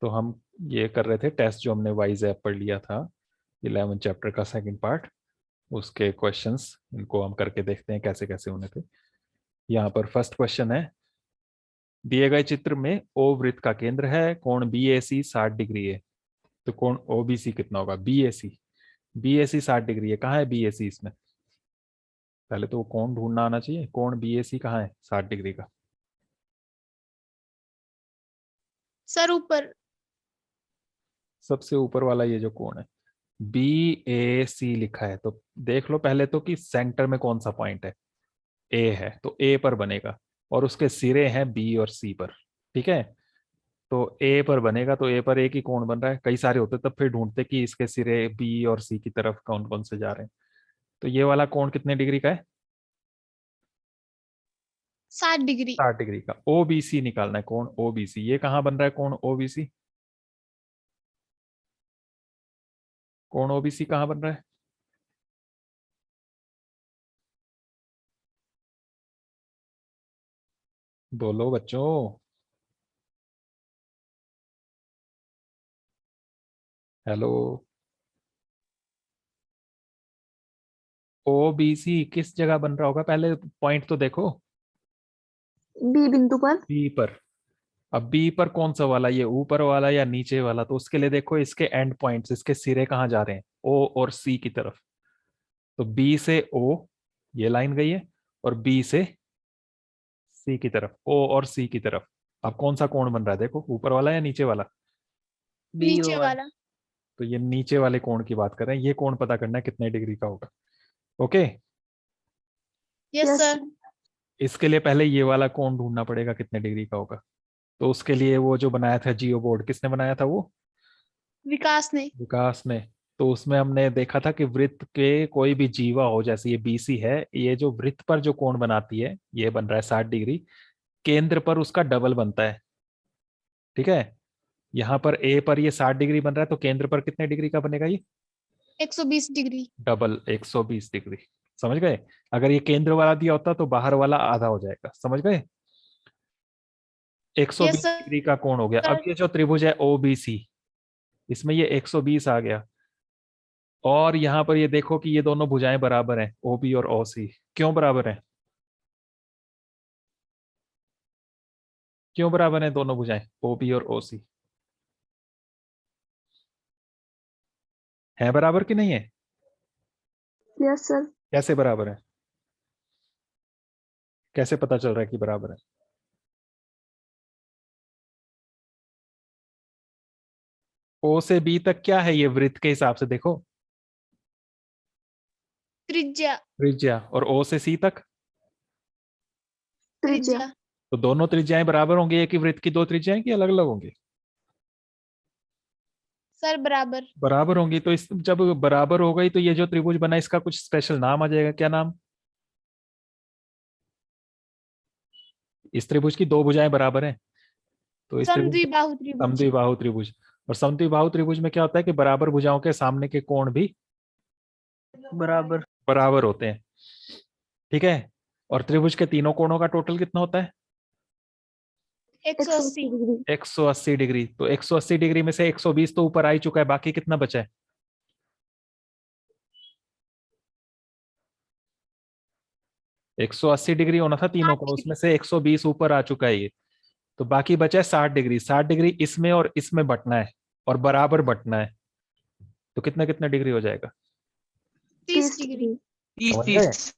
तो हम ये कर रहे थे टेस्ट जो हमने वाइज ऐप पर लिया था 11 चैप्टर का सेकंड पार्ट, उसके क्वेश्चंस इनको हम करके देखते हैं कैसे कैसे होने थे। यहाँ पर फर्स्ट क्वेश्चन है, दिए गए चित्र में ओ वृत्त का केंद्र है, कोण बी ए सी 60 डिग्री है, तो कोण ओ बी सी कितना होगा? बी ए सी 60 डिग्री है, कहाँ है बी ए सी इसमें? पहले तो वो कोण ढूंढना आना चाहिए, कोण बी ए सी कहाँ है 60 डिग्री का? सर ऊपर। सबसे ऊपर वाला ये जो कोण है बी ए सी लिखा है, तो देख लो पहले तो कि सेंटर में कौन सा पॉइंट है। ए है तो ए पर बनेगा, और उसके सिरे हैं बी और सी पर। ठीक है, तो ए पर बनेगा, तो ए पर एक ही कोण बन रहा है, कई सारे होते तब फिर ढूंढते कि इसके सिरे बी और सी की तरफ कौन कौन से जा रहे हैं। तो ये वाला कोण कितने डिग्री का है? 60 डिग्री। 60 डिग्री का। ओ बी सी निकालना है, कोण ओ बी सी, ये कहाँ बन रहा है कोण ओ बी सी? कोण ओ बी सी कहाँ बन रहा है? बोलो बच्चों। हेलो। ओ बी सी किस जगह बन रहा होगा? पहले पॉइंट तो देखो। बी बिंदु पर। बी पर। अब बी पर कौन सा वाला, ये ऊपर वाला या नीचे वाला? तो उसके लिए देखो इसके एंड पॉइंट्स, इसके सिरे कहाँ जा रहे हैं? ओ और सी की तरफ। तो बी से ओ ये लाइन गई है, और बी से सी की तरफ, ओ और सी की तरफ। अब कौन सा कोण बन रहा है देखो, ऊपर वाला या नीचे वाला? नीचे वाला। तो ये नीचे वाले कोण की बात कर रहे हैं, ये कोण पता करना है कितने डिग्री का होगा। Okay, yes sir. इसके लिए पहले ये वाला कोण ढूंढना पड़ेगा कितने डिग्री का होगा। तो उसके लिए वो जो बनाया था जियो बोर्ड, किसने बनाया था वो? विकास ने। विकास ने। तो उसमें हमने देखा था कि वृत्त के कोई भी जीवा हो, जैसे ये बीसी है, ये जो वृत्त पर जो कोण बनाती है ये बन रहा है 60 डिग्री, केंद्र पर उसका डबल बनता है। ठीक है, यहाँ पर ए पर ये 60 डिग्री बन रहा है, तो केंद्र पर कितने डिग्री का बनेगा ये? 120 डिग्री। Double 120 degree. समझ गए? अगर ये केंद्र वाला दिया होता तो बाहर वाला आधा हो जाएगा। समझ गए? 120 यस सर। डिग्री का कोण हो गया। अब ये जो त्रिभुज है ओ बी सी, इसमें ये 120 आ गया, और यहां पर ये देखो कि ये दोनों भुजाएं बराबर हैं, ओ बी और ओ सी। क्यों बराबर हैं? क्यों बराबर हैं दोनों भुजाएं ओ बी और ओ सी? है बराबर कि नहीं है? Yes sir. कैसे बराबर है? कैसे पता चल रहा है कि बराबर है? ओ से बी तक क्या है ये वृत्त के हिसाब से देखो? त्रिज्या। त्रिज्या। और ओ से सी तक? त्रिज्या। तो दोनों त्रिज्याएं बराबर होंगी, एक ही वृत्त की दो त्रिज्याएं की अलग अलग होंगी? सर बराबर। बराबर होंगी। तो इस जब बराबर हो गई तो ये जो त्रिभुज बना इसका कुछ स्पेशल नाम आ जाएगा। क्या नाम? इस त्रिभुज की दो भुजाएं बराबर हैं, तो इस त्रिभुज समद्विबाहु त्रिभुज। समद्विबाहु त्रिभुज। और समद्विबाहु त्रिभुज में क्या होता है कि बराबर भुजाओं के सामने के कोण भी बराबर। बराबर होते हैं। ठीक है, और त्रिभुज के तीनों कोणों का टोटल कितना होता है? 180। 180 डिग्री। 180 डिग्री। तो 180 डिग्री में से 120 तो ऊपर आ ही चुका है, बाकी कितना बचा है? 180 डिग्री होना था तीनों का, उसमें से 120 ऊपर आ चुका है ये। तो बाकी बचा है 60 डिग्री। 60 डिग्री इसमें और इसमें बटना है, और बराबर बटना है। तो कितना कितना डिग्री हो जाएगा? 30 डिग्री। 30।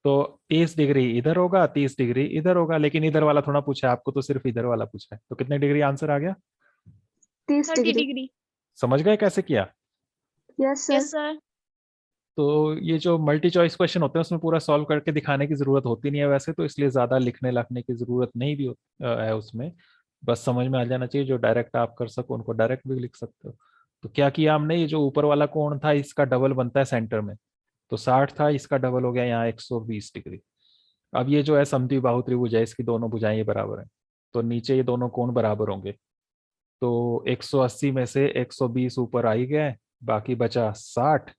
तो 30 डिग्री इधर होगा, 30 डिग्री इधर होगा, लेकिन इधर वाला थोड़ा पूछा है आपको, तो सिर्फ इधर वाला पूछा है। तो कितने डिग्री आंसर आ गया? 30 30 डिग्री। डिग्री। समझ गए कैसे किया? Yes sir. Yes sir. तो ये जो मल्टी चॉइस क्वेश्चन होते हैं उसमें पूरा सॉल्व करके दिखाने की जरूरत होती नहीं है वैसे तो, इसलिए ज्यादा लिखने लिखने की जरूरत नहीं भी है उसमें। बस समझ में आ जाना चाहिए, जो डायरेक्ट आप कर सको उनको डायरेक्ट भी लिख सकते हो। तो क्या किया हमने, ये जो ऊपर वाला कोण था इसका डबल बनता है सेंटर में, तो 60 था, इसका डबल हो गया यहाँ 120 डिग्री। अब ये जो है समद्विबाहु त्रिभुज है, इसकी दोनों भुजाएं ये बराबर हैं, तो नीचे ये दोनों कोण बराबर होंगे। तो 180 में से 120 ऊपर आ ही गए, बाकी बचा 60।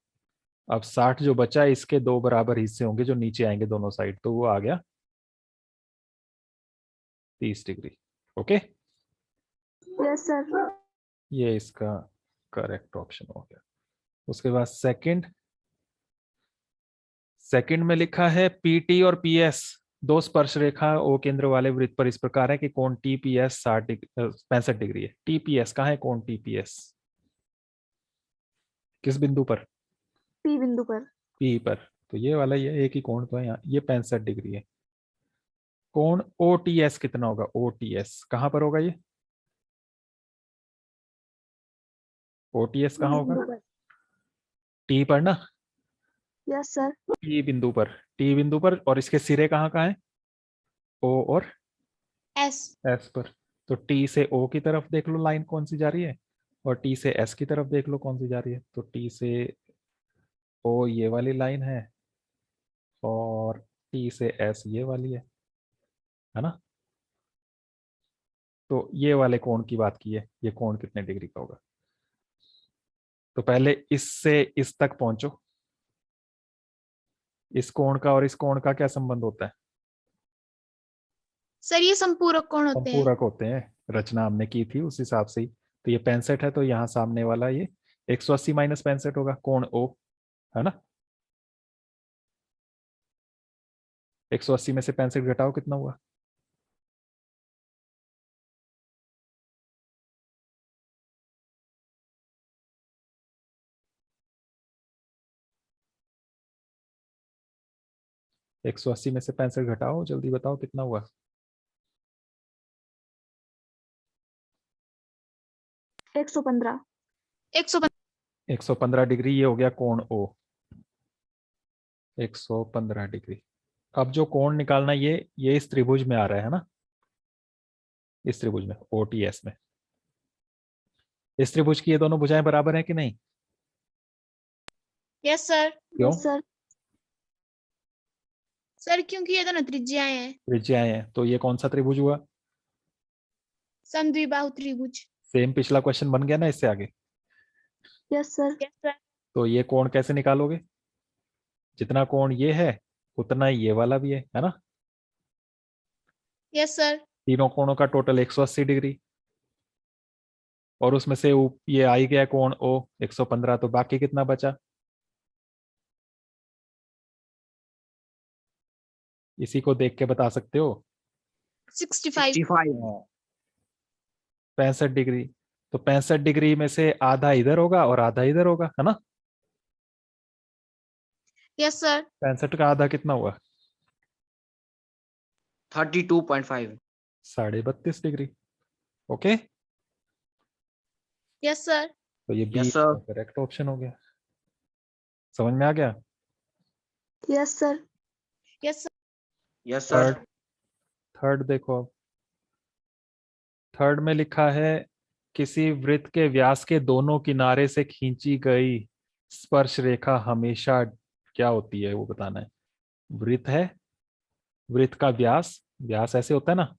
अब 60 जो बचा है इसके दो बराबर हिस्से होंगे जो नीचे आएंगे दोनों साइड, तो वो आ गया 30 डिग्री। Okay, yes sir. ये इसका करेक्ट ऑप्शन हो गया। उसके बाद सेकंड में लिखा है पीटी और पीएस दो स्पर्श रेखा ओ केंद्र वाले वृत्त पर इस प्रकार है कि कोण टीपीएस 65 डिग्री है। टीपीएस कहाँ है? कोण टीपीएस किस बिंदु पर? पी बिंदु पर। पी पर। तो ये वाला ये एक ही कोण तो है यहाँ, ये 65 डिग्री है। कोण ओटीएस कितना होगा? ओटीएस कहाँ पर होगा? ये ओटीएस टी कहाँ होगा? बिंदु पर। टी पर ना? Yes sir. टी बिंदु पर। टी बिंदु पर। और इसके सिरे कहाँ कहाँ है? ओ और एस। एस पर। तो टी से ओ की तरफ देख लो लाइन कौन सी जा रही है, और टी से एस की तरफ देख लो कौन सी जा रही है। तो टी से ओ ये वाली लाइन है, और टी से एस ये वाली है ना? तो ये वाले कोण की बात की है, ये कोण कितने डिग्री का होगा? तो पहले इससे इस तक पहुंचो। इस कोण का और इस कोण का क्या संबंध होता है? सर ये संपूरक कोण होते हैं। संपूरक होते हैं, रचना हमने की थी उस हिसाब से ही। तो ये 65 है, तो यहाँ सामने वाला ये 180 माइनस 65 होगा, कोण ओ, है ना? 180 में से 65 घटाओ, कितना हुआ? एक सौ अस्सी में से 65 घटाओ, जल्दी बताओ कितना हुआ? 115। 115 115 डिग्री ये हो गया कोण ओ। 115 डिग्री। अब जो कोण निकालना है ये इस त्रिभुज में आ रहा है ना? इस त्रिभुज में, ओटीएस में। इस त्रिभुज की ये दोनों भुजाएं बराबर हैं कि नहीं? Yes sir. क्यों? Yes sir. सर क्योंकि ये दोनों त्रिज्याएं हैं। त्रिज्याएं हैं, तो ये कौन सा त्रिभुज हुआ? समद्विबाहु त्रिभुज। सेम पिछला क्वेश्चन बन गया ना इससे आगे? Yes sir. Yes sir. तो ये कोण कैसे निकालोगे? जितना कोण ये है उतना ही ये वाला भी है ना? Yes sir. तीनों कोणों का टोटल 180 डिग्री, और उसमें से ये आ ही गया कोण ओ 115, तो बाकी कितना बचा? इसी को देख के बता सकते हो। 65। 65। 65 डिग्री। तो 65 डिग्री में से आधा इधर होगा और आधा इधर होगा, है ना? Yes sir. 65 का आधा कितना हुआ? 32.5। 32.5 डिग्री। Okay, yes sir. तो ये B yes sir. Correct option हो गया। समझ में आ गया? Yes sir. Yes sir. Yes third sir. Third देखो अब। थर्ड में लिखा है किसी वृत्त के व्यास के दोनों किनारे से खींची गई स्पर्श रेखा हमेशा क्या होती है वो बताना है। वृत्त है, वृत्त का व्यास, व्यास ऐसे होता है ना,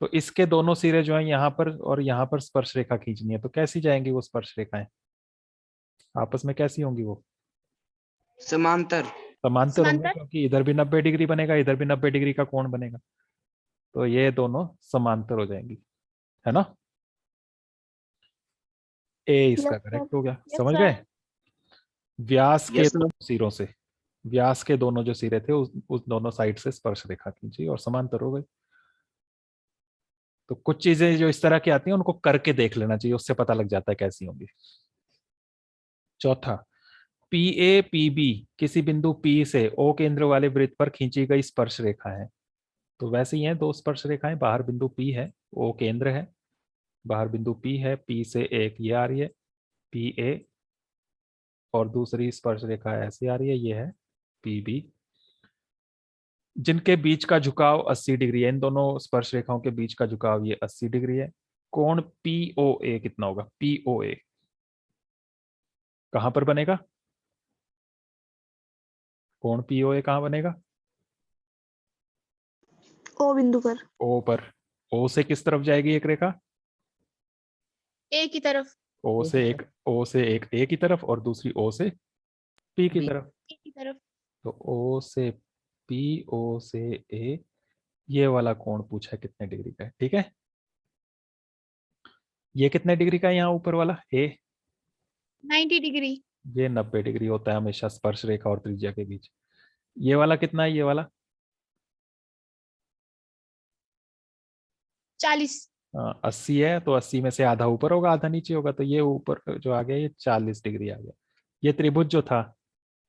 तो इसके दोनों सिरे जो है यहाँ पर और यहाँ पर स्पर्श रेखा खींचनी है, तो कैसी जाएंगी वो स्पर्श रेखाएं? आपस में कैसी होंगी वो? समांतर। समांतर होंगे, समांतर। क्योंकि इधर भी 90 डिग्री बनेगा, इधर भी 90 डिग्री का कोण बनेगा, तो ये दोनों समांतर हो जाएंगी, है ना? ए इसका यस सर। करेक्ट हो गया। यस समझ सर। गए? व्यास के यस सर। दोनों सिरों से, व्यास के दोनों जो सिरे थे उस दोनों साइड से स्पर्श रेखा खींची और समांतर हो गई। तो कुछ चीजें जो इस तरह की आती हैं उनको करके देख लेना चाहिए, उससे पता लग जाता है कैसी होंगी। चौथा, पी ए पी बी किसी बिंदु पी से ओ केंद्र वाले वृत्त पर खींची गई स्पर्श रेखा है। तो वैसे ही है, दो स्पर्श रेखाएं, बाहर बिंदु पी है, ओ केंद्र है, बाहर बिंदु पी है, पी से एक ये आ रही है पी ए, और दूसरी स्पर्श रेखा ऐसी आ रही है, ये है पी बी, जिनके बीच का झुकाव 80 डिग्री है। इन दोनों स्पर्श रेखाओं के बीच का झुकाव ये 80 डिग्री है। कोण पीओए कितना होगा? पीओए कहां पर बनेगा? कोण पीओए कहां बनेगा? ओ बिंदु पर। ओ पर। ओ से किस तरफ जाएगी एक रेखा? ए की तरफ। ओ से एक ए की तरफ, और दूसरी ओ से पी की बी। तरफ। ए की तरफ। तो ओ से पी, ओ से ए, ये वाला कोण पूछा है कितने डिग्री का है, ठीक है? ये कितने डिग्री का है यहाँ ऊपर वाला ए? 90 डिग्री। ये 90 डिग्री होता है हमेशा स्पर्श रेखा और त्रिज्या के बीच। ये वाला कितना है, ये वाला? 40। 80 है, तो 80 में से आधा ऊपर होगा आधा नीचे होगा, तो ये ऊपर जो आ गया ये 40 डिग्री आ गया। ये त्रिभुज जो था,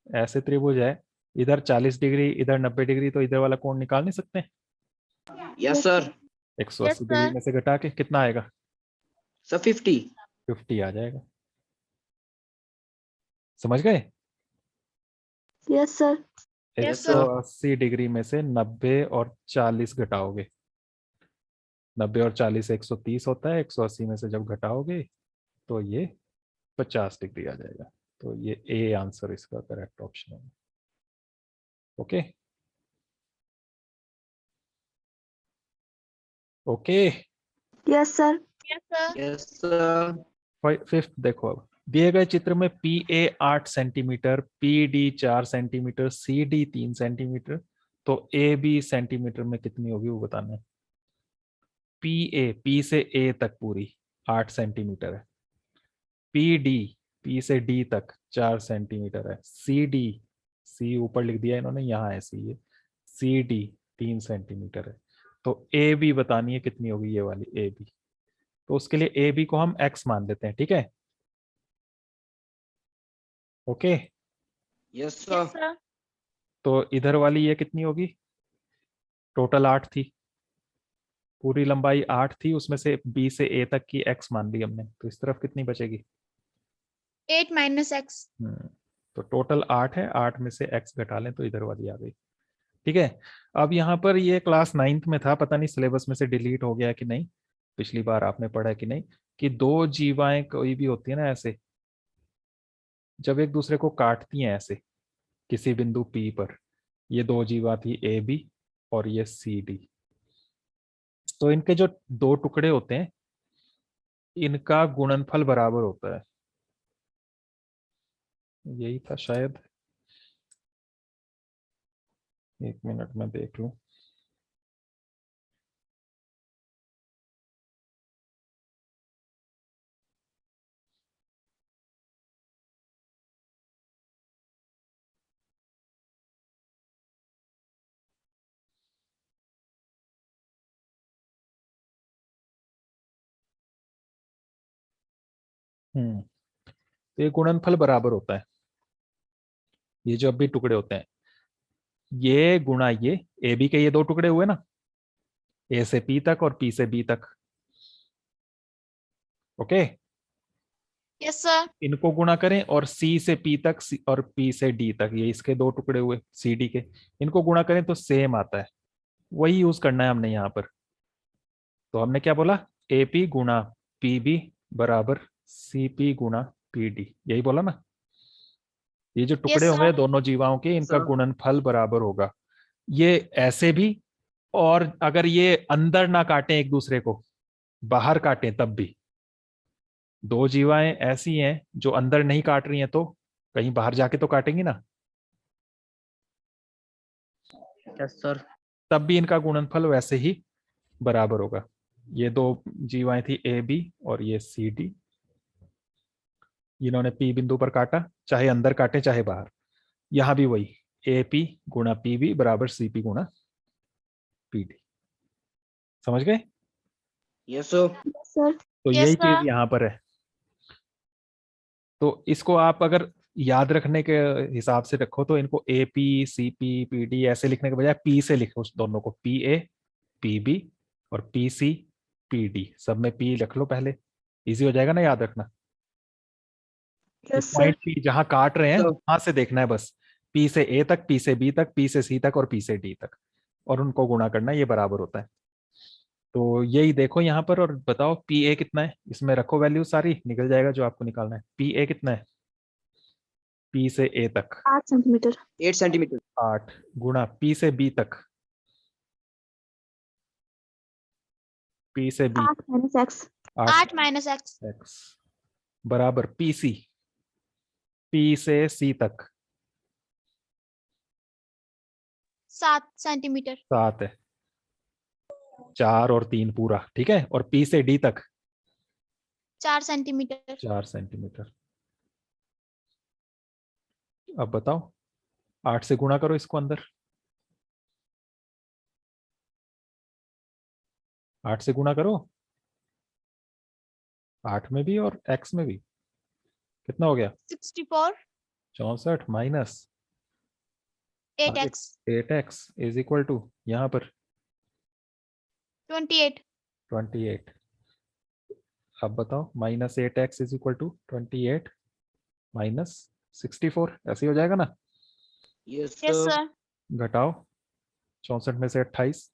ऐसे त्रिभुज है, इधर 40 डिग्री इधर 90 डिग्री, तो इधर वाला कोण निकाल नहीं सकते? Yes sir. 180 degree sir. में से घटा के कितना आएगा? सर 50। 50 आ जाएगा। समझ गए? Yes sir. Yes, sir. 180 degree में से 90 और 40 घटाओगे, 90 और 40 130 होता है, 180 में से जब घटाओगे तो ये 50 डिग्री आ जाएगा। तो ये ए आंसर इसका करेक्ट ऑप्शन है। Okay okay. Yes sir. Yes, sir. Yes sir. Fifth देखो, अब दिए गए चित्र में P A 8 centimetre, P D 4 centimetre, C D 3 centimetre, तो ए बी सेंटीमीटर में कितनी होगी वो बताना है। पी से ए तक पूरी 8 सेंटीमीटर है, पी डी पी से डी तक 4 सेंटीमीटर है, सी डी सी ऊपर लिख दिया इन्होंने, यहाँ है सी, है सी डी 3 सेंटीमीटर है। तो ए बी बतानी है कितनी होगी ये वाली ए बी। तो उसके लिए ए बी को हम एक्स मान लेते हैं, ठीक है? Okay. Yes Yes, sir. sir. तो इधर वाली ये कितनी होगी? टोटल 8 थी, पूरी लंबाई 8 थी, उसमें से बी से ए तक की एक्स मान ली हमने, तो इस तरफ कितनी बचेगी? 8 minus x. तो टोटल 8 है, 8 में से एक्स घटा लें तो इधर वाली आ गई। ठीक है। अब यहाँ पर ये क्लास 9th में था, पता नहीं सिलेबस में से डिलीट हो गया कि नहीं, पिछली बार आपने पढ़ा कि नहीं, कि दो जीवाएं कोई भी होती है ना ऐसे, जब एक दूसरे को काटती हैं ऐसे किसी बिंदु P पर, ये दो जीवा थी ए बी और ये सी डी, तो इनके जो दो टुकड़े होते हैं इनका गुणनफल बराबर होता है, यही था शायद, एक मिनट में देख लूं। तो ये गुणनफल बराबर होता है, ये जो अब भी टुकड़े होते हैं ये गुणा ये ए बी के ये दो टुकड़े हुए ना, ए से पी तक और पी से बी तक। ओके। Yes, sir. इनको गुणा करें और सी से पी तक और पी से डी तक, ये इसके दो टुकड़े हुए सी डी के, इनको गुणा करें तो सेम आता है, वही यूज करना है हमने यहाँ पर। तो हमने क्या बोला, ए पी गुणा पी बी बराबर सी पी गुणा पी डी, यही बोला ना। ये जो टुकड़े Yes, होंगे sir. दोनों जीवाओं के, इनका सर। गुणनफल बराबर होगा। ये ऐसे भी, और अगर ये अंदर ना काटें एक दूसरे को, बाहर काटें तब भी, दो जीवाएं ऐसी हैं जो अंदर नहीं काट रही हैं तो कहीं बाहर जाके तो काटेंगी ना, यस सर। तब भी इनका गुणनफल वैसे ही बराबर होगा। ये दो जीवाएं थी ए बी और ये सी डी, इन्होंने पी बिंदु पर काटा, चाहे अंदर काटे चाहे बाहर, यहां भी वही ए पी गुणा पी बी बराबर सी पी गुणा पी डी। समझ गए? Yes sir. Yes sir. तो Yes, यही sir. चीज यहाँ पर है। तो इसको आप अगर याद रखने के हिसाब से रखो तो इनको A P C P P D ऐसे लिखने के बजाय पी से लिखो, उस दोनों को पी ए पी बी और पी सी पी डी, सब में पी रख लो पहले, इजी हो जाएगा ना याद रखना। Yes sir. पॉइंट पी जहां काट रहे हैं तो- वहां से देखना है बस, पी से ए तक, पी से बी तक, पी से सी तक और पी से डी तक, और उनको गुणा करना है, ये बराबर होता है। तो यही देखो यहाँ पर और बताओ पी ए कितना है, इसमें रखो वैल्यू सारी, निकल जाएगा जो आपको निकालना है। पी ए कितना है पी से ए तक? 8 सेंटीमीटर। 8 सेंटीमीटर। 8 गुणा पी से बी तक, पी से B 8 minus x. 8 minus x. X बराबर पी सी, पी से सी तक 7 सेंटीमीटर. 7 है, 4 और 3 पूरा, ठीक है। और पी से डी तक 4 सेंटीमीटर। 4 सेंटीमीटर। अब बताओ, 8 से गुणा करो इसको अंदर, 8 से गुणा करो, 8 में भी और x में भी। कितना हो गया? 64 64 minus 8x 8x is equal to यहाँ पर 28। 28। अब बताओ, minus 8x is equal to 28 minus 64, ऐसे ही हो जाएगा ना? Yes, yes sir. सर। घटाओ 64 में से 28,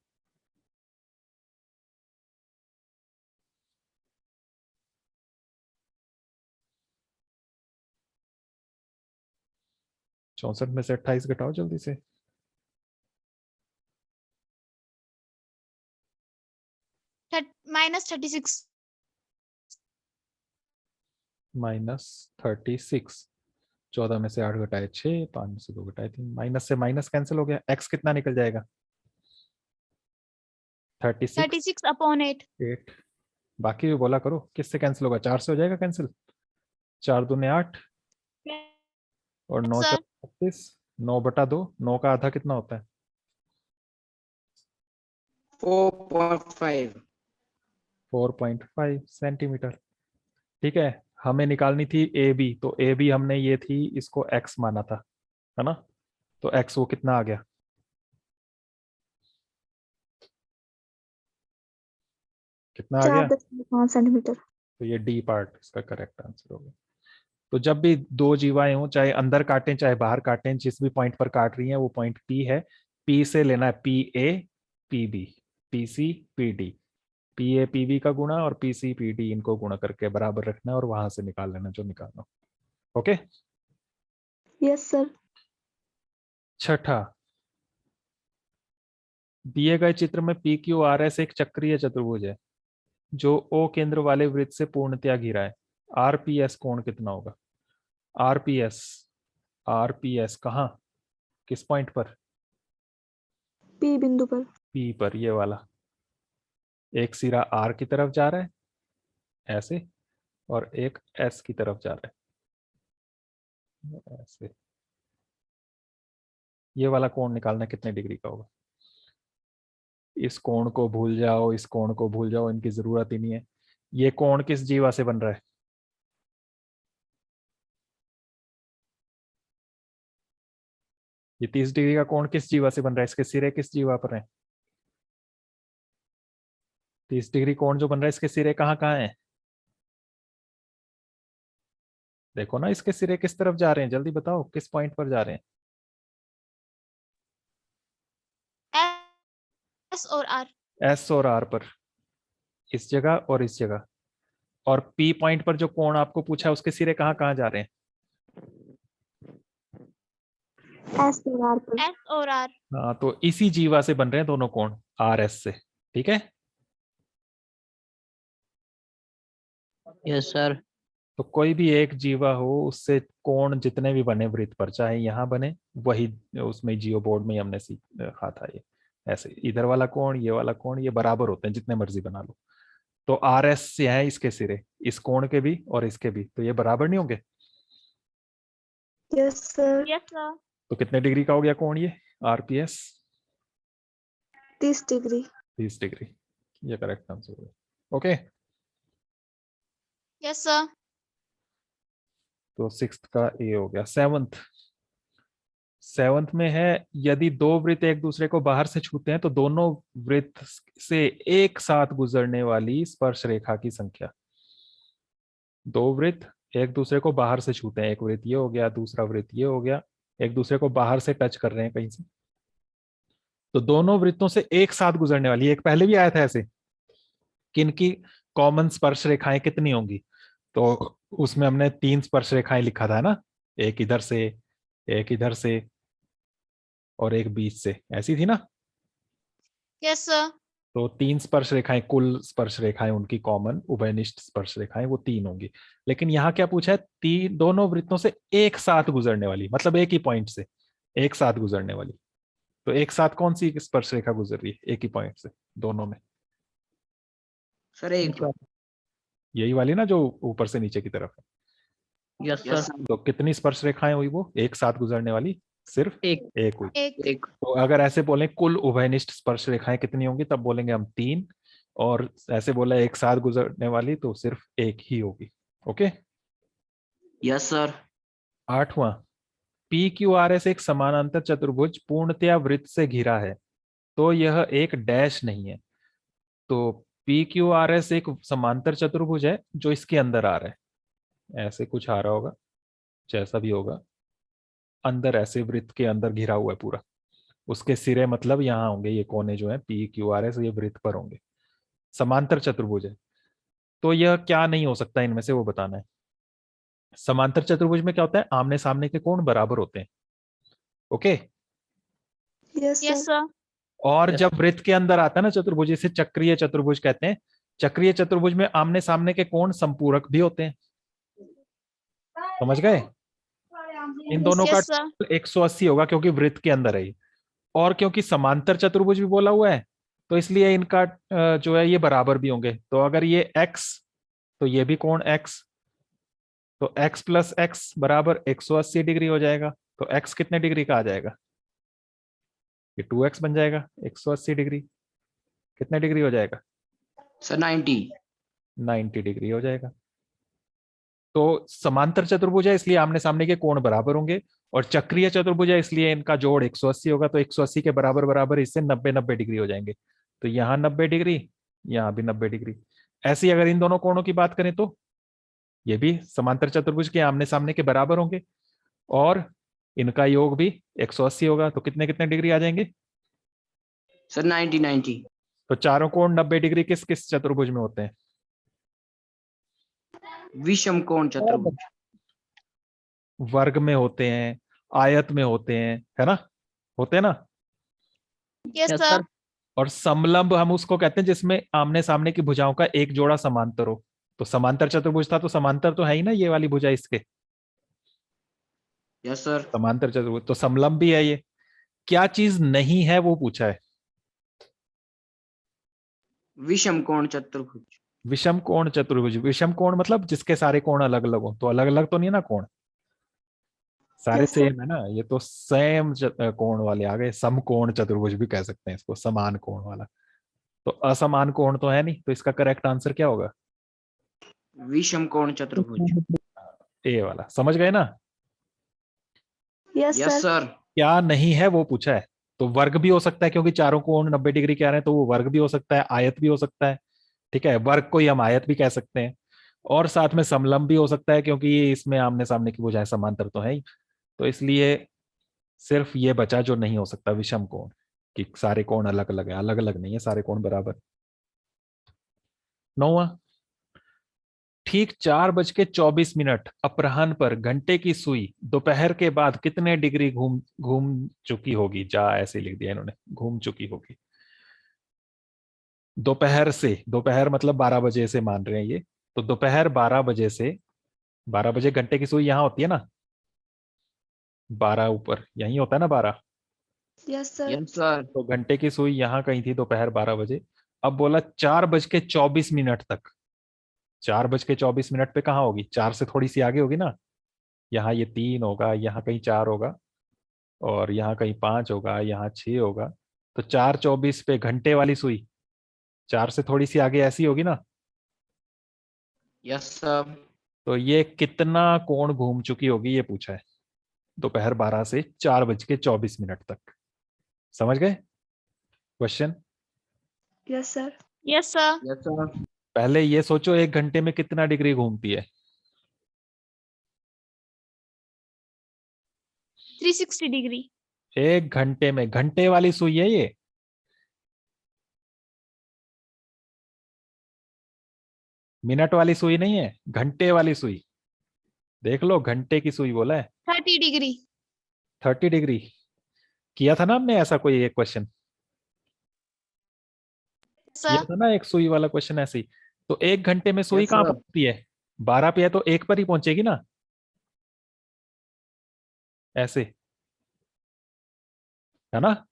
चौसठ में से 28 घटाओ जल्दी से। -36। -36। 14 में से 8 घटाए 6, 5 में से 2 घटाए 3, माइनस से माइनस कैंसिल हो गया। x कितना निकल जाएगा? 36 36/8। 8। बाकी भी बोला करो, किससे कैंसिल होगा? 4 से हो जाएगा कैंसिल। 4 दूने 8 और 9 सर 36। 9/2, 9 का आधा कितना होता है? 4.5. 4.5 सेंटीमीटर। ठीक है, हमें निकालनी थी ए बी, तो ए बी हमने ये थी, इसको x माना था, है ना? तो x वो कितना आ गया? कितना आ गया? 4.5 सेंटीमीटर। तो ये डी पार्ट इसका करेक्ट आंसर होगा। तो जब भी दो जीवाएं हों, चाहे अंदर काटें चाहे बाहर काटें, जिस भी पॉइंट पर काट रही हैं वो पॉइंट पी है। पी से लेना है P A P B, P C P D, P A P B का गुणा और पी सी पी डी, इनको गुणा करके बराबर रखना है और वहां से निकाल लेना जो निकालना। ओके। Yes sir. छठा, दिए गए चित्र में पी क्यू आर एस एक चक्रीय चतुर्भुज है जो ओ केंद्र वाले वृत्त से पूर्णतया घिरा है। आरपीएस कोण कितना होगा? आरपीएस, आरपीएस कहाँ, किस पॉइंट पर? पी बिंदु पर। पी पर, ये वाला। एक सिरा आर की तरफ जा रहा है ऐसे, और एक एस की तरफ जा रहा है ऐसे। ये वाला कोण निकालना है, कितने डिग्री का होगा? इस कोण को भूल जाओ, इस कोण को भूल जाओ, इनकी जरूरत ही नहीं है। ये कोण किस जीवा से बन रहा है? ये 30 डिग्री का कोण किस जीवा से बन रहा है? इसके सिरे किस जीवा पर है? 30 डिग्री कोण जो बन रहा है, इसके सिरे कहाँ कहाँ है? देखो ना, इसके सिरे किस तरफ जा रहे हैं, जल्दी बताओ किस पॉइंट पर जा रहे हैं? एस और आर। एस और आर पर, इस जगह और इस जगह। और पी पॉइंट पर जो कोण आपको पूछा है उसके सिरे कहाँ कहाँ जा रहे हैं? एस और आर पर। एस और आर। हाँ, तो इसी जीवा से बन रहे हैं दोनों कोण, आर एस से। ठीक है। Yes, sir. तो कोई भी एक जीवा हो, उससे कोण जितने भी बने वृत्त पर, चाहे यहाँ बने, वही उसमें जियो बोर्ड में हमने सीखा था। ये ऐसे इधर वाला कोण, ये वाला कोण, ये बराबर होते हैं जितने मर्जी बना लो। तो आर एस से है इसके सिरे, इस कोण के भी और इसके भी, तो ये बराबर नहीं होंगे? Yes sir. Yes sir. तो कितने डिग्री का हो गया कोण ये आरपीएस? 30 डिग्री। 30 डिग्री, ये करेक्ट आंसर होगा। ओके। Yes sir. तो 6th का ए हो गया। 7th में है, यदि दो वृत्त एक दूसरे को बाहर से छूते हैं तो दोनों वृत्त से एक साथ गुजरने वाली स्पर्श रेखा की संख्या। दो वृत्त एक दूसरे को बाहर से छूते हैं, एक वृत्त ये हो गया, दूसरा वृत्त ये हो गया, एक दूसरे को बाहर से टच कर रहे हैं कहीं से, तो दोनों वृत्तों से एक साथ गुजरने वाली, एक पहले भी आया था ऐसे, किनकी कॉमन स्पर्श रेखाएं कितनी होंगी? तो उसमें हमने 3 स्पर्श रेखाएं लिखा था ना, एक इधर से, एक इधर से और एक बीच से, ऐसी थी ना? Yes sir. तो 3 स्पर्श रेखाएं, कुल स्पर्श रेखाएं उनकी कॉमन उभयनिष्ठ स्पर्श रेखाएं वो 3 होंगी। लेकिन यहाँ क्या पूछा है? दोनों वृत्तों से एक साथ गुजरने वाली, मतलब एक ही पॉइंट से एक साथ गुजरने वाली। तो एक साथ कौन सी स्पर्श रेखा गुजर रही है एक ही पॉइंट से दोनों में? Sir, एक यही वाली ना जो ऊपर से नीचे की तरफ है। Yes, sir. तो कितनी स्पर्श रेखाएं हुई वो एक साथ गुजरने वाली? सिर्फ एक एक हुई। एक एक तो अगर ऐसे बोले कुल उभयनिष्ठ स्पर्श रेखाएं कितनी होंगी, तब बोलेंगे हम 3, और ऐसे बोला एक साथ गुजरने वाली तो सिर्फ एक ही होगी। ओके। Yes, sir. 8वां, पी क्यू आर एस एक समानांतर चतुर्भुज पूर्णतया वृत्त से घिरा है, तो यह एक डैश नहीं है। तो पी क्यू आर एस एक समांतर चतुर्भुज है जो इसके अंदर आ रहा है, ऐसे कुछ आ रहा होगा, जैसा भी होगा, अंदर ऐसे वृत्त के अंदर घिरा हुआ है पूरा। उसके सिरे मतलब यहाँ होंगे, ये कोने जो है पी क्यू आर एस, ये वृत्त पर होंगे, समांतर चतुर्भुज है। तो यह क्या नहीं हो सकता इनमें से, वो बताना है। समांतर चतुर्भुज में क्या होता है, आमने सामने के कोण बराबर होते हैं। Okay. Yes yes sir. Sir और Yes. जब वृत्त के अंदर आता है ना चतुर्भुज, इसे चक्रीय चतुर्भुज कहते हैं। चक्रीय चतुर्भुज में आमने सामने के कोण संपूरक भी होते हैं। समझ गए? इन दोनों का यस सर 180 होगा क्योंकि वृत्त के अंदर है ये। और क्योंकि समांतर चतुर्भुज भी बोला हुआ है, तो इसलिए इनका जो है ये बराबर भी होंगे। तो अगर ये x, तो ये भी कोण x, तो x प्लस एक्स बराबर 180 डिग्री हो जाएगा। तो x कितने डिग्री का आ जाएगा? ये 2x बन जाएगा। 180 डिग्री कितने डिग्री हो जाएगा? Sir, 90. 90 डिग्री हो जाएगा। तो समांतर चतुर्भुज है इसलिए आमने सामने के कोण बराबर होंगे, और चक्रीय चतुर्भुज है इसलिए इनका जोड़ 180 होगा। तो 180 के बराबर बराबर इससे 90-90 डिग्री हो जाएंगे। तो यहाँ 90 डिग्री, यहाँ भी 90 डिग्री। ऐसी अगर इन दोनों कोणों की बात करें तो ये भी समांतर चतुर्भुज के आमने सामने के बराबर होंगे, और इनका योग भी 180 होगा। तो कितने कितने डिग्री आ जाएंगे? Sir, 90, 90. तो चारों कोण 90 डिग्री किस किस चतुर्भुज में होते हैं? विषम कोण चतुर्भुज. वर्ग में होते हैं, आयत में होते हैं, है ना? होते हैं ना? Yes Yes, sir sir. और समलंब हम उसको कहते हैं जिसमें आमने सामने की भुजाओं का एक जोड़ा समांतर हो। तो समांतर चतुर्भुज था, तो समांतर तो है ही ना ये वाली भुजा इसके, Yes, sir. समांतर चतुर्भुज। तो समलंब भी है ये। क्या चीज नहीं है वो पूछा है। विषम कोण चतुर्भुज. विषम कोण चतुर्भुज, विषम कोण मतलब जिसके सारे कोण अलग अलग हो। तो अलग अलग तो नहीं है ना कोण, सारे Yes, sir. सेम है ना। ये तो सेम कोण वाले आ गए। समकोण चतुर्भुज भी कह सकते हैं इसको, समान कोण वाला। तो असमान कोण तो है नहीं, तो इसका करेक्ट आंसर क्या होगा? विषम कोण चतुर्भुज. ए वाला। समझ गए ना? Yes, Yes, sir. sir. क्या नहीं है वो पूछा है। तो वर्ग भी हो सकता है क्योंकि चारों कोण 90 डिग्री के आ रहे हैं, तो वो वर्ग भी हो सकता है, आयत भी हो सकता है। ठीक है, वर्ग को ही हम आयत भी कह सकते हैं। और साथ में समलंब भी हो सकता है क्योंकि ये इसमें आमने सामने की भुजाएं समांतर तो है ही। तो इसलिए सिर्फ ये बचा जो नहीं हो सकता, विषम कोण, कि सारे कोण अलग अलग है। अलग अलग नहीं है, सारे कोण बराबर। 9वां, ठीक 4:24 अपराह्न पर घंटे की सुई दोपहर के बाद कितने डिग्री घूम घूम चुकी होगी? जा ऐसे लिख दिया इन्होंने, घूम चुकी होगी। दोपहर से, दोपहर मतलब 12 बजे से मान रहे हैं ये। तो दोपहर 12 बजे से, 12 बजे घंटे की सुई यहाँ होती है ना, 12 ऊपर यही होता है ना 12। Yes, sir. Yes, sir. तो घंटे की सुई यहाँ कहीं थी दोपहर 12 बजे। अब बोला 4:24 तक। 4:24 पे कहाँ होगी? 4 से थोड़ी सी आगे होगी ना। यहाँ ये 3 होगा, यहाँ कहीं 4 होगा, और यहाँ कहीं 5 होगा, यहाँ 6 होगा। तो 4:24 पे घंटे वाली सुई 4 से थोड़ी सी आगे ऐसी होगी ना। Yes, sir. तो ये कितना कोण घूम चुकी होगी ये पूछा है, दोपहर 12 से 4:24 तक। समझ गए question? Yes, sir. Yes sir Yes, sir. पहले ये सोचो 1 घंटे में कितना डिग्री घूमती है। 360 डिग्री 1 घंटे में, घंटे वाली सुई है ये। मिनट वाली सुई नहीं है, घंटे वाली सुई। देख लो, घंटे की सुई बोला है। 30 डिग्री 30 डिग्री किया था ना हमने ऐसा कोई एक क्वेश्चन, किया सर था ना एक सुई वाला क्वेश्चन ऐसे ही। तो 1 घंटे में सुई Yes, कहाँ sir. पहुंचती है? 12 पे है तो 1 पर ही पहुंचेगी ना, ऐसे, है ना।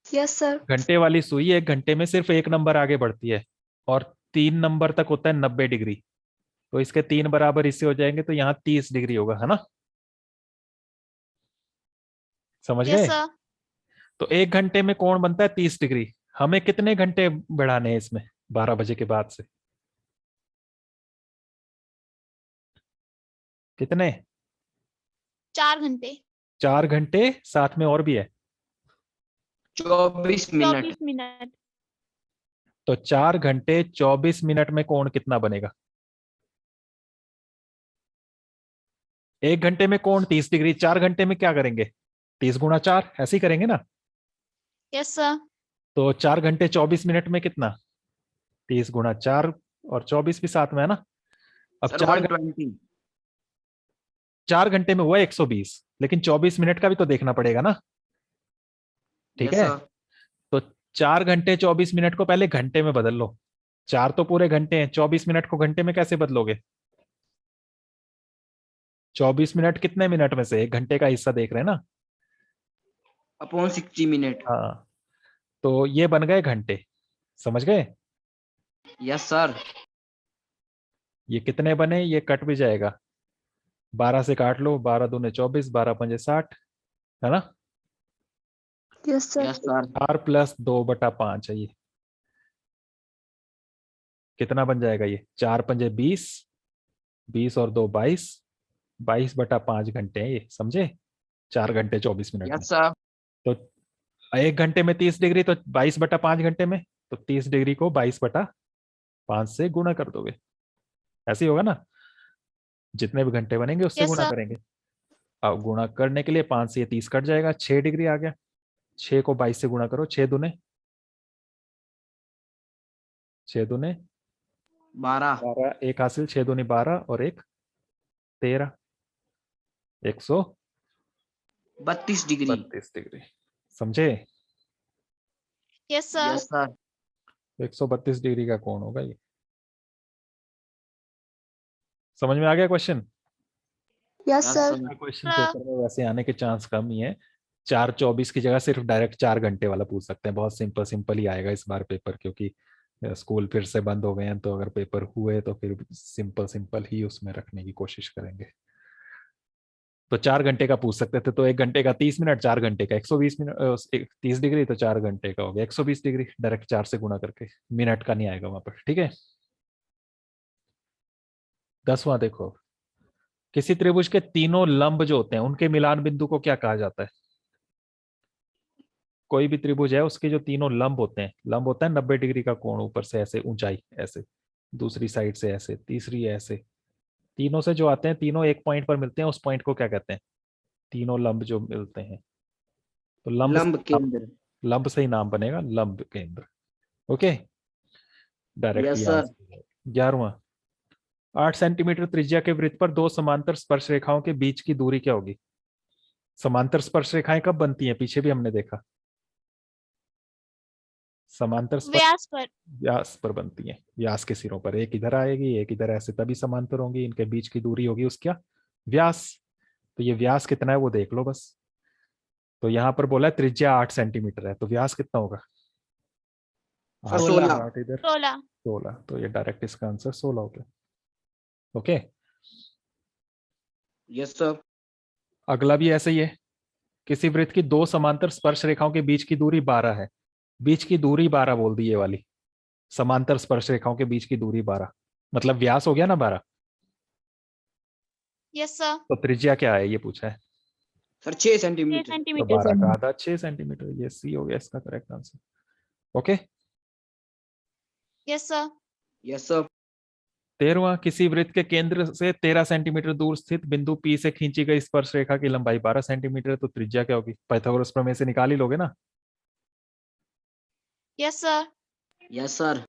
Yes, sir. घंटे वाली सुई 1 घंटे में सिर्फ 1 नंबर आगे बढ़ती है, और 3 नंबर तक होता है 90 डिग्री, तो इसके 3 बराबर इससे हो जाएंगे, तो यहाँ 30 डिग्री होगा, है ना? समझ यस गए? सर। तो 1 घंटे में कोण बनता है 30 डिग्री। हमें कितने घंटे बढ़ाने हैं इसमें 12 बजे के बाद से? कितने? 4 घंटे। 4 घंटे, साथ में और भी है 24 मिनट। 24 मिनट। तो 4 घंटे 24 मिनट में कोण कितना बनेगा? 1 घंटे में कोण 30 डिग्री, 4 घंटे में क्या करेंगे? 30 गुणा 4, ऐसे ही करेंगे ना? Yes sir. तो 4 घंटे 24 मिनट में कितना? 30 गुणा 4 और 24 भी साथ में है ना? अब सर 120। 4 घंटे में हुआ 120, लेकिन 24 मिनट का भी तो देखना पड़ेगा ना? ठीक यस है, सर। तो 4 घंटे 24 मिनट को पहले घंटे में बदल लो। 4 तो पूरे घंटे हैं, 24 मिनट को घंटे में कैसे बदलोगे? 24 मिनट कितने मिनट में से? 1 घंटे का हिस्सा देख रहे हैं ना? Upon 60 minute. हाँ, तो ये बन गए घंटे। समझ गए? Yes sir. ये कितने बने? ये कट भी जाएगा, 12 से काट लो, 12 दूने 24, 12 पंजे 60, है ना? Yes sir. Yes sir. 4 plus 2/5 है ये। कितना बन जाएगा ये? 4 पंजे 20, 20 और 2 22, 22/5 घंटे हैं ये, समझे? 4 घंटे 24 मिनट में। Yes sir. तो 1 घंटे में 30 डिग्री, तो 22/5 घंटे में, तो 30 डिग्री को 22/5 से गुणा कर दोगे, ऐसे ही होगा ना? जितने भी घंटे बनेंगे उससे यस गुणा सर। करेंगे। अब गुणा करने के लिए 5 से ये 30 कट जाएगा, 6 डिग्री आ गया। 6 को 22 से गुणा करो, 6 दूने 12। 12, एक हासिल, 6 दूनी 12 और एक 13, 32 डिग्री। 132 डिग्री। समझे? Yes sir. Yes sir. 132 degree का कोण होगा ये। समझ में आ गया question? Yes yes sir. Sir. Question paper में वैसे आने के चांस कम ही है। 4:24 की जगह सिर्फ डायरेक्ट 4 घंटे वाला पूछ सकते हैं। बहुत सिंपल सिंपल ही आएगा इस बार पेपर, क्योंकि स्कूल फिर से बंद हो गए हैं, तो अगर पेपर हुए तो फिर सिंपल सिंपल ही उसमें रखने की कोशिश करेंगे। तो 4 घंटे का पूछ सकते थे, तो 1 घंटे का 30 मिनट, 4 घंटे का 120 मिनट, 30 डिग्री, तो 4 घंटे का हो गया 120 डिग्री, डायरेक्ट 4 से गुणा करके। मिनट का नहीं आएगा वहां पर, ठीक है? 10वां देखो, किसी त्रिभुज के तीनों लंब जो होते हैं उनके मिलान बिंदु को क्या कहा जाता है? कोई भी त्रिभुज है, उसके जो तीनों लंब होते हैं, लंब होता है 90 डिग्री का कोण, ऊपर से ऐसे, ऊंचाई ऐसे, दूसरी साइड से ऐसे, तीसरी ऐसे, तीनों से जो आते हैं, तीनों एक पॉइंट पर मिलते हैं, उस पॉइंट को क्या कहते हैं? तीनों लंब जो मिलते हैं, तो लंब केंद्र। लंब से ही नाम बनेगा, लंब केंद्र। ओके, डायरेक्ट यस ये सर। आंसर। 11वां, 8 सेंटीमीटर त्रिज्या के वृत्त पर दो समांतर स्पर्श रेखाओं के बीच की दूरी क्या होगी? समांतर स्पर्श रेखाएं कब बनती हैं? पीछे भी हमने देखा, समांतर स्पर्श व्यास पर। व्यास पर बनती है, व्यास के सिरों पर, एक इधर आएगी एक इधर, ऐसे, तभी समांतर होंगी, इनके बीच की दूरी होगी उसका व्यास। तो ये व्यास कितना है वो देख लो बस। तो यहाँ पर बोला है त्रिज्या 8 सेंटीमीटर है, तो व्यास कितना होगा? सर 16। 16। 8 इधर, 16। 16, तो ये डायरेक्ट इसका आंसर 16 हो गया। Okay, yes sir. अगला भी ऐसे ही है। किसी वृत्त की दो समांतर स्पर्श रेखाओं के बीच की दूरी 12 है। बीच की दूरी 12 बोल दी ये वाली, समांतर स्पर्श रेखाओं के बीच की दूरी 12, मतलब व्यास हो गया ना 12। Yes sir. तो त्रिज्या क्या है ये पूछा है? Sir 6 6 centimetre. तो सेंटीमीटर। 12 का आधा 6 सेंटीमीटर, ये सी हो गया इसका correct answer. Okay, yes sir. Yes sir. 13वां, किसी वृत्त के केंद्र से 13 सेंटीमीटर दूर स्थित बिंदु P से खींची गई स्पर्श रेखा की लंबाई 12 सेंटीमीटर है, तो त्रिज्या क्या होगी? पाइथागोरस प्रमेय से निकाल ही लोगे ना? Yes sir. Yes sir.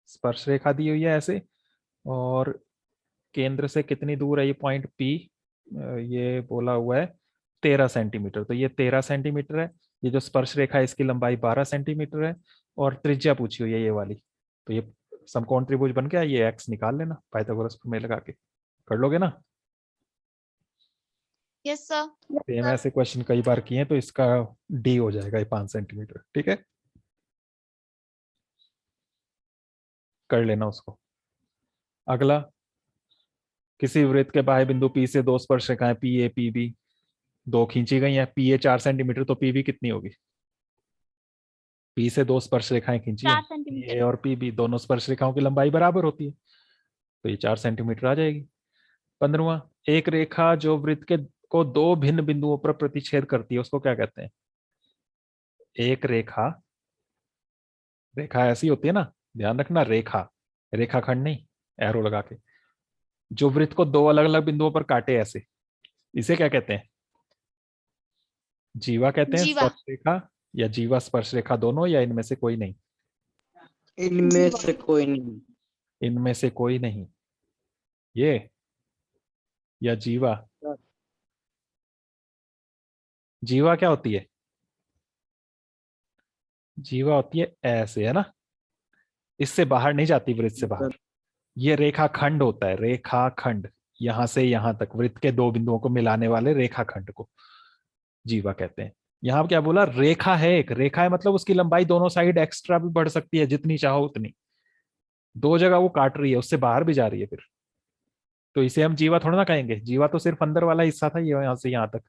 स्पर्श रेखा दी हुई है ऐसे, और केंद्र से कितनी दूर है ये पॉइंट P? ये बोला हुआ है 13 सेंटीमीटर, तो ये 13 सेंटीमीटर है। ये जो स्पर्श रेखा है इसकी लंबाई 12 सेंटीमीटर है, और त्रिज्या पूछी हुई है ये वाली। तो ये समकोण त्रिभुज बन गया, ये एक्स निकाल लेना पाइथागोरस प्रमेय लगा के, कर लोगे ना? Yes sir. सेम ऐसे क्वेश्चन कई बार किए हैं, तो इसका डी हो जाएगा ये 5 सेंटीमीटर, ठीक है? कर लेना उसको। अगला, किसी वृत्त के बाह्य बिंदु P से दो स्पर्श रेखाएं पी ए पी बी दो खींची गई हैं। पी ए 4 सेंटीमीटर, तो पी बी कितनी होगी? पी से दो स्पर्श रेखाएं खींची है, 4 पी सेंटीमीटर। ए और पी बी, दोनों स्पर्श रेखाओं की लंबाई बराबर होती है, तो ये 4 सेंटीमीटर आ जाएगी। 15वां, एक रेखा जो वृत्त के को दो भिन्न बिंदुओं पर प्रतिच्छेद करती है उसको क्या कहते हैं? एक रेखा, रेखा ऐसी होती है ना, ध्यान रखना, रेखा, रेखाखंड नहीं, एरो लगा के, जो वृत्त को दो अलग अलग बिंदुओं पर काटे ऐसे, इसे क्या कहते हैं? जीवा कहते हैं, जीवा। स्पर्श रेखा या जीवा स्पर्श रेखा, दोनों या इनमें से कोई नहीं? इनमें जीवा। से कोई नहीं। इनमें से कोई नहीं, ये या जीवा? जीवा क्या होती है? जीवा होती है ऐसे, है ना, इससे बाहर नहीं जाती, वृत्त से बाहर। ये रेखाखंड होता है, रेखाखंड, यहां से यहां तक वृत्त के दो बिंदुओं को मिलाने वाले रेखाखंड को जीवा कहते हैं। यहां क्या बोला? रेखा है, एक रेखा है, मतलब उसकी लंबाई दोनों साइड एक्स्ट्रा भी बढ़ सकती है, जितनी चाहो उतनी। दो जगह वो काट रही है, उससे बाहर भी जा रही है फिर, तो इसे हम जीवा थोड़ा ना कहेंगे। जीवा तो सिर्फ अंदर वाला हिस्सा था, ये यहां से यहां तक।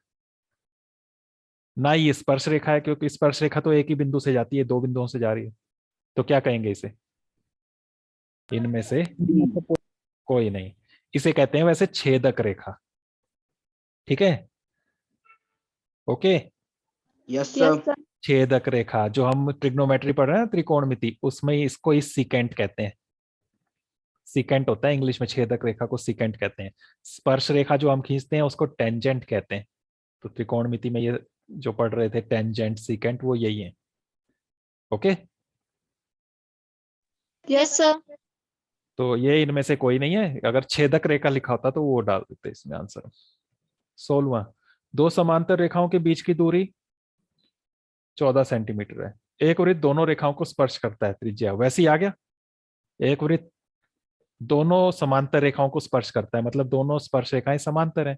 ना ये स्पर्श रेखा है, क्योंकि स्पर्श रेखा तो एक ही बिंदु से जाती है, दो बिंदुओं से जा रही है, तो क्या कहेंगे इसे? इनमें से कोई नहीं। इसे कहते हैं वैसे छेदक रेखा। ठीक है, okay. Yes yes sir. Sir. छेदक रेखा, जो हम ट्रिग्नोमेट्री पढ़ रहे हैं, त्रिकोणमिति, उसमें इसको ही सीकेंट कहते हैं। सीकेंट होता है इंग्लिश में, छेदक रेखा को सीकेंट कहते हैं। स्पर्श रेखा जो हम खींचते हैं उसको टेंजेंट कहते हैं। तो त्रिकोणमिति में ये जो पढ़ रहे थे टेंजेंट सीकेंट, वो यही है। Okay, yes sir. तो ये इनमें से कोई नहीं है। अगर छेदक रेखा लिखा होता तो वो डाल देते इसमें आंसर। 16वां, दो समांतर रेखाओं के बीच की दूरी 14 सेंटीमीटर है। एक वृत्त दोनों रेखाओं को स्पर्श करता है, त्रिज्या वैसे ही आ गया। एक वृत्त दोनों समांतर रेखाओं को स्पर्श करता है, मतलब दोनों स्पर्श रेखाएं समांतर हैं,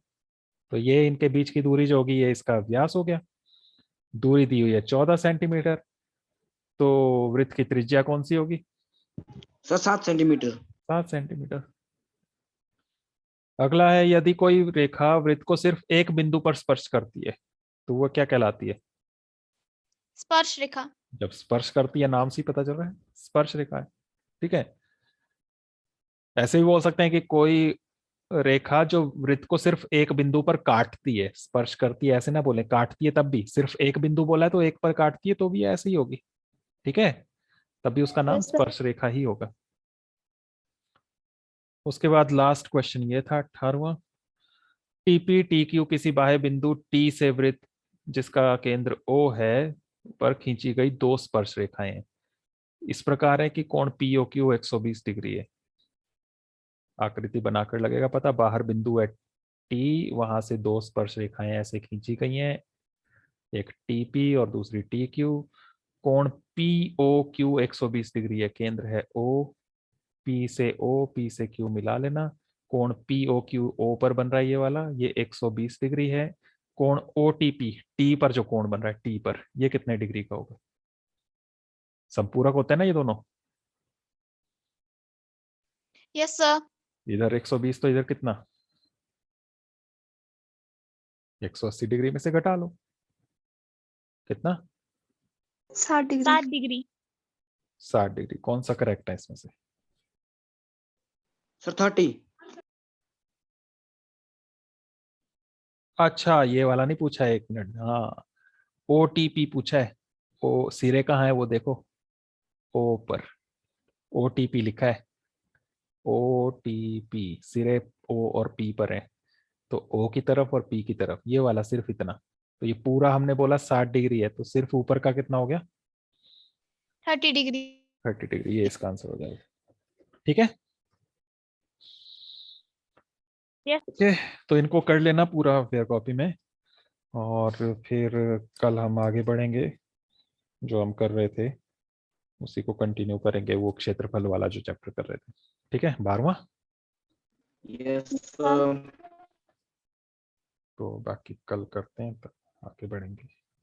तो ये इनके बीच की दूरी जो होगी, ये इसका व्यास हो गया। दूरी दी हुई है 14 सेंटीमीटर, तो वृत्त की त्रिज्या कौन सी होगी? Sir 7 centimetre. 7 सेंटीमीटर। अगला है, यदि कोई रेखा वृत्त को सिर्फ एक बिंदु पर स्पर्श करती है तो वो क्या कहलाती है? स्पर्श रेखा। जब स्पर्श करती है, नाम से ही पता चल रहा है, स्पर्श रेखा है। ठीक है, ऐसे भी बोल सकते हैं कि कोई रेखा जो वृत्त को सिर्फ एक बिंदु पर काटती है, स्पर्श करती है ऐसे ना बोले, काटती है तब भी, सिर्फ एक बिंदु बोला है तो एक पर काटती है तो भी ऐसे ही होगी। ठीक है, तब भी उसका नाम यस सर। स्पर्श रेखा ही होगा। उसके बाद लास्ट क्वेश्चन ये था 18वां, टीपी टी क्यू किसी बाह्य बिंदु टी से वृत्त जिसका केंद्र O है पर खींची गई दो स्पर्श रेखाएं हैं। इस प्रकार है कि कोण पीओ क्यू 120 डिग्री है। आकृति बनाकर लगेगा पता, बाहर बिंदु है टी, वहां से दो स्पर्श रेखाएं ऐसे खींची गई हैं, एक टीपी और दूसरी टी क्यू। कोण पी ओ क्यू 120 डिग्री है, केंद्र है O, पी से O, पी से Q मिला लेना। कोण पी ओ क्यू O पर बन रहा है ये वाला, ये 120 डिग्री है। कोण ओ टी पी, टी पर जो कोण बन रहा है टी पर, ये कितने डिग्री का होगा? संपूरक होता है ना ये दोनों। Yes sir. इधर 120 तो इधर कितना? 180 डिग्री में से घटा लो, कितना? 60 डिग्री। 7 डिग्री। 60 डिग्री। कौन सा करेक्ट है इसमें से? सर 30। अच्छा, ये वाला नहीं पूछा है, एक मिनट, हाँ, OTP पूछा है। ओ सिरे कहाँ है वो देखो, O पर OTP लिखा है। OTP सिरे O और P पर है, तो O की तरफ और P की तरफ, ये वाला सिर्फ इतना। तो ये पूरा हमने बोला 60 डिग्री है, तो सिर्फ ऊपर का कितना हो गया? 30 डिग्री। 30 डिग्री, ये इसका आंसर हो जाएगा। ठीक है, यस। ओके, तो इनको कर लेना पूरा फेयर कॉपी में, और फिर कल हम आगे बढ़ेंगे, जो हम कर रहे थे उसी को कंटिन्यू करेंगे, वो क्षेत्रफल वाला जो चैप्टर कर रहे थे। ठीक है, 12वां। Yes sir. तो बाकी कल करते हैं, तब आगे बढ़ेंगे।